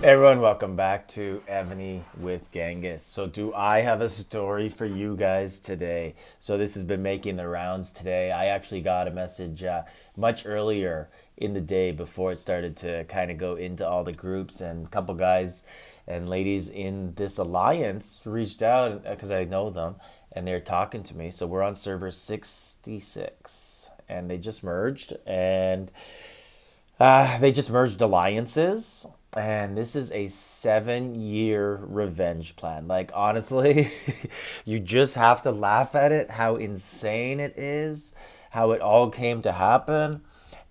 Everyone, welcome back to Evony with Genghis. So, do I have a story for you guys today? So, this has been making the rounds today. I actually got a message much earlier in the day before it started to kind of go into all the groups, and a couple guys and ladies in this alliance reached out because I know them and they're talking to me. So, we're on server 66 and they just merged alliances, and this is a 7 year revenge plan. Like, honestly, you just have to laugh at it, how insane it is, how it all came to happen,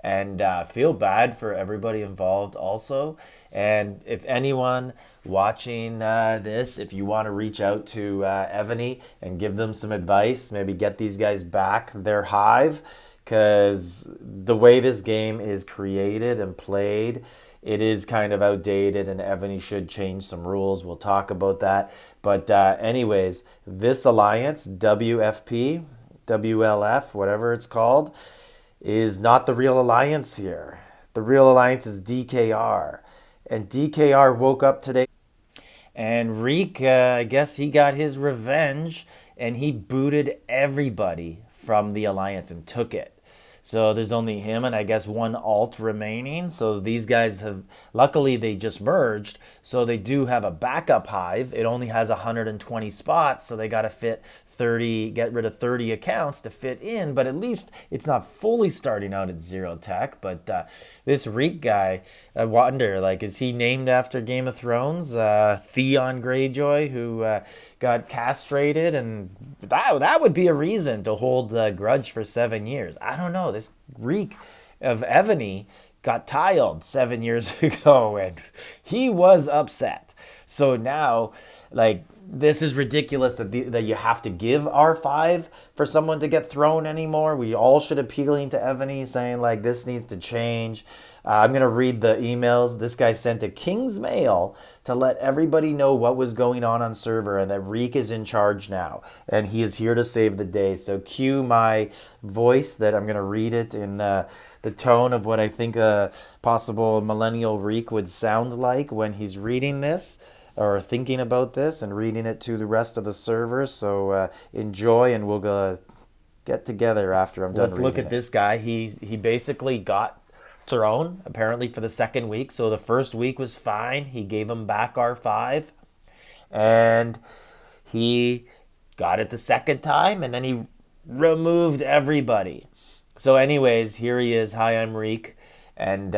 and feel bad for everybody involved also. And if anyone watching this, if you want to reach out to Evony and give them some advice, maybe get these guys back their hive, because the way this game is created and played, it is kind of outdated, and Evany should change some rules. We'll talk about that. But anyways, this alliance, WFP, WLF, whatever it's called, is not the real alliance here. The real alliance is DKR. And DKR woke up today, and Reek, I guess he got his revenge, and he booted everybody from the alliance and took it. So there's only him and I guess one alt remaining. So these guys have, luckily, they just merged. So they do have a backup hive. It only has 120 spots. So they got to fit 30, get rid of 30 accounts to fit in. But at least it's not fully starting out at zero tech. But this Reek guy, I wonder, like, is he named after Game of Thrones? Theon Greyjoy, who got castrated, and that would be a reason to hold the grudge for 7 years. I don't know. This Reek of Evony got tiled 7 years ago, and he was upset. So now, like, this is ridiculous that you have to give R5 for someone to get thrown anymore. We all should appealing to Evony, saying like this needs to change. I'm gonna read the emails. This guy sent a King's Mail to let everybody know what was going on server, and that Reek is in charge now, and he is here to save the day. So cue my voice that I'm gonna read it in the tone of what I think a possible millennial Reek would sound like when he's reading this, or thinking about this and reading it to the rest of the servers. So enjoy, and we'll go get together after I'm done. Let's look at this guy. He basically got thrown apparently for the second week. So the first week was fine. He gave him back R5, and he got it the second time, and then he removed everybody. So anyways, here he is. Hi, I'm Reek, and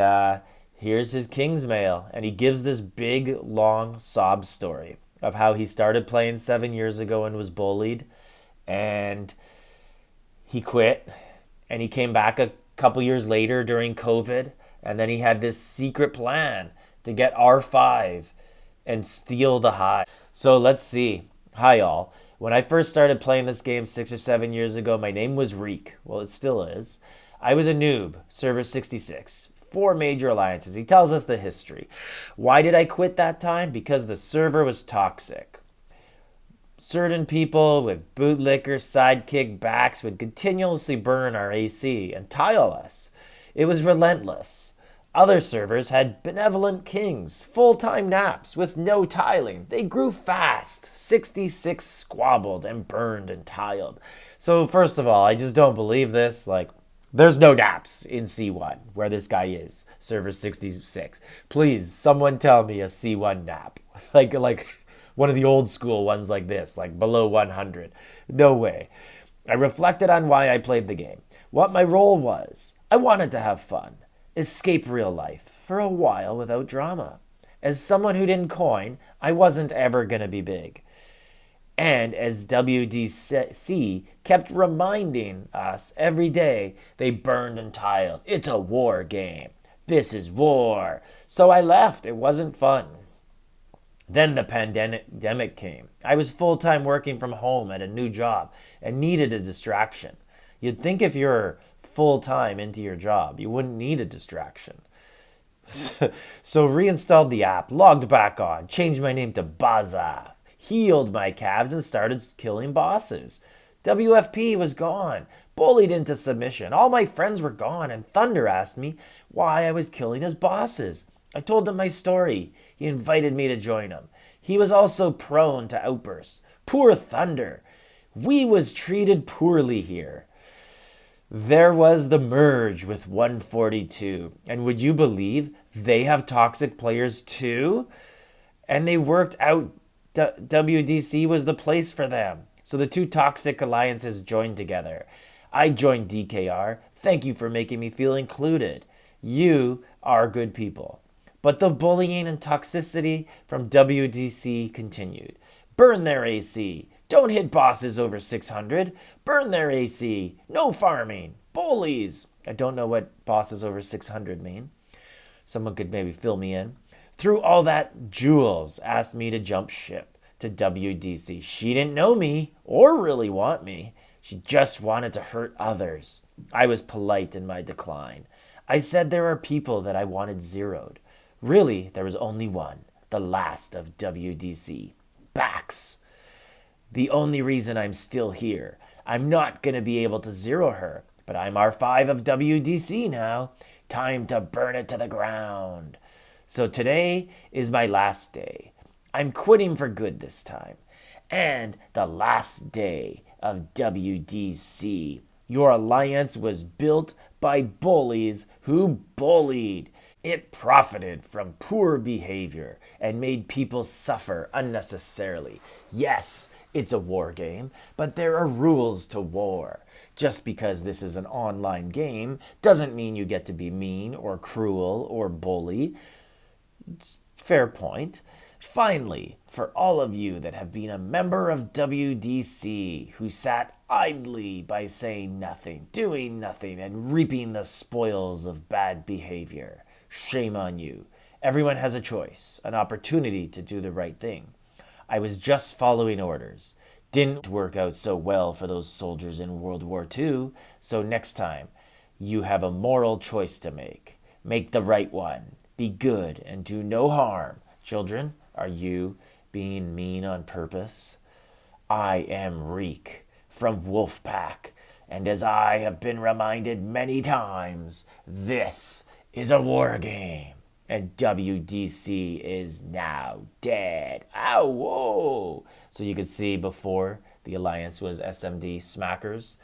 here's his King's Mail, and he gives this big, long sob story of how he started playing 7 years ago and was bullied, and he quit, and he came back a couple years later during COVID, and then he had this secret plan to get R5 and steal the high. So let's see. Hi, all. When I first started playing this game 6 or 7 years ago, my name was Reek. Well, it still is. I was a noob, server 66. 4 major alliances. He tells us the history. Why did I quit that time? Because the server was toxic. Certain people with bootlicker sidekick backs would continuously burn our AC and tile us. It was relentless. Other servers had benevolent kings, full-time naps with no tiling. They grew fast. 66 squabbled and burned and tiled. So first of all, I just don't believe this. Like, there's no naps in C1 where this guy is, server 66. Please, someone tell me a C1 nap. Like one of the old school ones like this, like below 100. No way. I reflected on why I played the game, what my role was. I wanted to have fun, escape real life for a while without drama. As someone who didn't coin, I wasn't ever going to be big. And as WDC kept reminding us every day, they burned and tiled. It's a war game. This is war. So I left. It wasn't fun. Then the pandemic came. I was full-time working from home at a new job and needed a distraction. You'd think if you're full-time into your job, you wouldn't need a distraction. So reinstalled the app, logged back on, changed my name to Baza, healed my calves, and started killing bosses. WFP was gone, bullied into submission. All my friends were gone, and Thunder asked me why I was killing his bosses. I told him my story. He invited me to join him. He was also prone to outbursts. Poor Thunder. We was treated poorly here. There was the merge with 142. And would you believe they have toxic players too? And they worked out WDC was the place for them. So the two toxic alliances joined together. I joined DKR. Thank you for making me feel included. You are good people. But the bullying and toxicity from WDC continued. Burn their AC. Don't hit bosses over 600. Burn their AC. No farming. Bullies. I don't know what bosses over 600 mean. Someone could maybe fill me in. Through all that, Jules asked me to jump ship to WDC. She didn't know me or really want me. She just wanted to hurt others. I was polite in my decline. I said there are people that I wanted zeroed. Really, there was only one, the last of WDC. Bax. The only reason I'm still here. I'm not going to be able to zero her, but I'm R5 of WDC now. Time to burn it to the ground. So today is my last day. I'm quitting for good this time. And the last day of WDC. Your alliance was built by bullies who bullied. It profited from poor behavior and made people suffer unnecessarily. Yes, it's a war game, but there are rules to war. Just because this is an online game doesn't mean you get to be mean or cruel or bully. It's fair point. Finally, for all of you that have been a member of WDC who sat idly by saying nothing, doing nothing, and reaping the spoils of bad behavior, shame on you. Everyone has a choice, an opportunity to do the right thing. I was just following orders. Didn't work out so well for those soldiers in World War II, so next time, you have a moral choice to make. Make the right one. Be good and do no harm. Children, are you being mean on purpose? I am Reek from Wolfpack, and as I have been reminded many times, this is a war game, and WDC is now dead. Ow, whoa! So you could see before the alliance was SMD Smackers.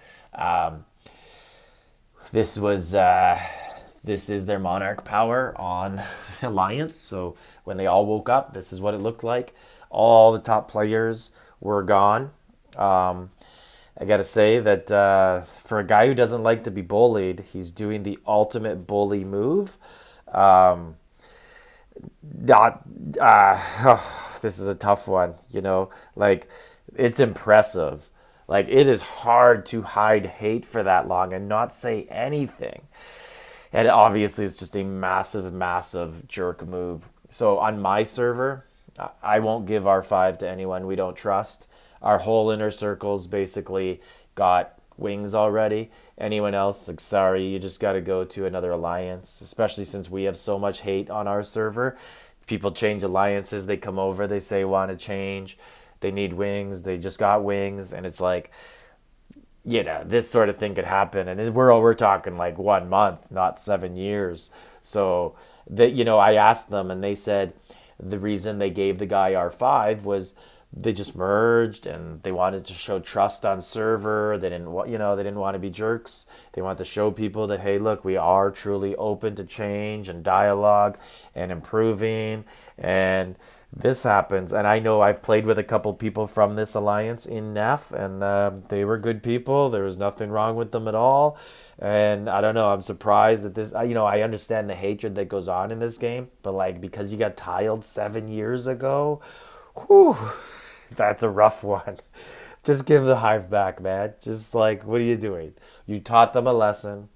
This is their monarch power on alliance. So when they all woke up, this is what it looked like. All the top players were gone. I gotta say that for a guy who doesn't like to be bullied, he's doing the ultimate bully move. This is a tough one, like it's impressive. Like it is hard to hide hate for that long and not say anything. And obviously it's just a massive, massive jerk move. So on my server, I won't give R5 to anyone we don't trust. Our whole inner circle's basically got wings already. Anyone else, like, sorry, you just got to go to another alliance, especially since we have so much hate on our server. People change alliances, they come over, they say want to change, they need wings, they just got wings, and it's like, this sort of thing could happen, and we're talking like 1 month, not 7 years. So that I asked them, and they said the reason they gave the guy R5 was they just merged and they wanted to show trust on server. They didn't want to be jerks. They wanted to show people that, hey, look, we are truly open to change and dialogue and improving. And this happens. And I know I've played with a couple people from this alliance in NEF, and they were good people. There was nothing wrong with them at all. And I don't know, I'm surprised that this, I understand the hatred that goes on in this game, but like, because you got tiled 7 years ago, whew, that's a rough one. Just give the hive back, man. Just like, what are you doing? You taught them a lesson.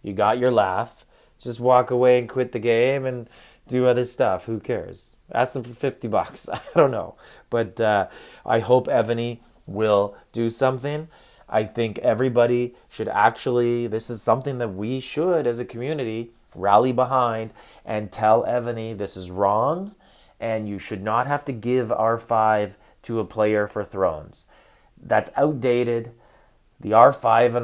You got your laugh. Just walk away and quit the game and do other stuff. Who cares? Ask them for $50. I don't know. But I hope Evony will do something. I think everybody should actually, this is something that we should, as a community, rally behind and tell Evony this is wrong, and you should not have to give R5 to a player for thrones. That's outdated. The R5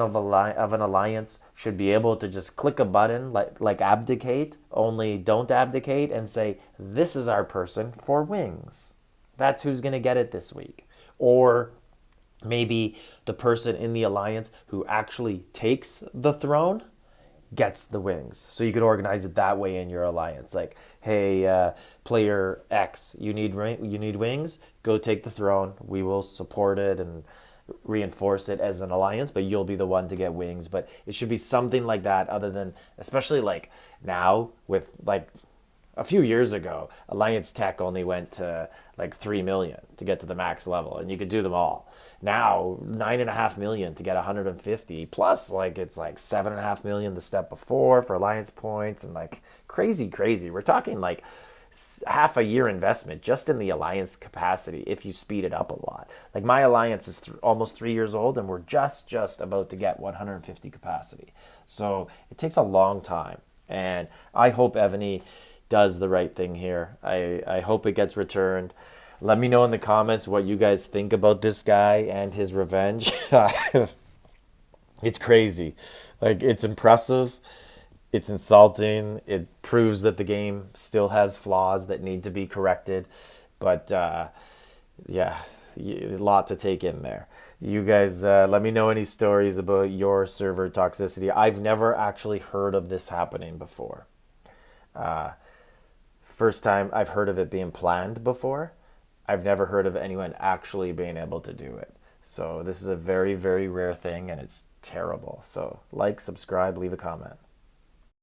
of an alliance should be able to just click a button like abdicate, only don't abdicate, and say, this is our person for wings. That's who's going to get it this week. Or maybe the person in the alliance who actually takes the throne gets the wings. So you could organize it that way in your alliance. Like, hey, player X, you need wings. Go take the throne. We will support it and reinforce it as an alliance, but you'll be the one to get wings. But it should be something like that, other than, especially like now with like a few years ago, Alliance Tech only went to like 3 million to get to the max level, and you could do them all. Now, 9.5 million to get 150, plus like it's like 7.5 million the step before for Alliance points, and like crazy, crazy. We're talking like half a year investment just in the alliance capacity if you speed it up a lot. Like my alliance is almost 3 years old, and we're just about to get 150 capacity. So it takes a long time, and I hope Evony does the right thing here. I hope it gets returned. Let me know in the comments what you guys think about this guy and his revenge. It's crazy. Like, it's impressive. It's insulting. It proves that the game still has flaws that need to be corrected. But yeah, a lot to take in there. You guys, let me know any stories about your server toxicity. I've never actually heard of this happening before. First time I've heard of it being planned before. I've never heard of anyone actually being able to do it. So this is a very, very rare thing, and it's terrible. So like, subscribe, leave a comment.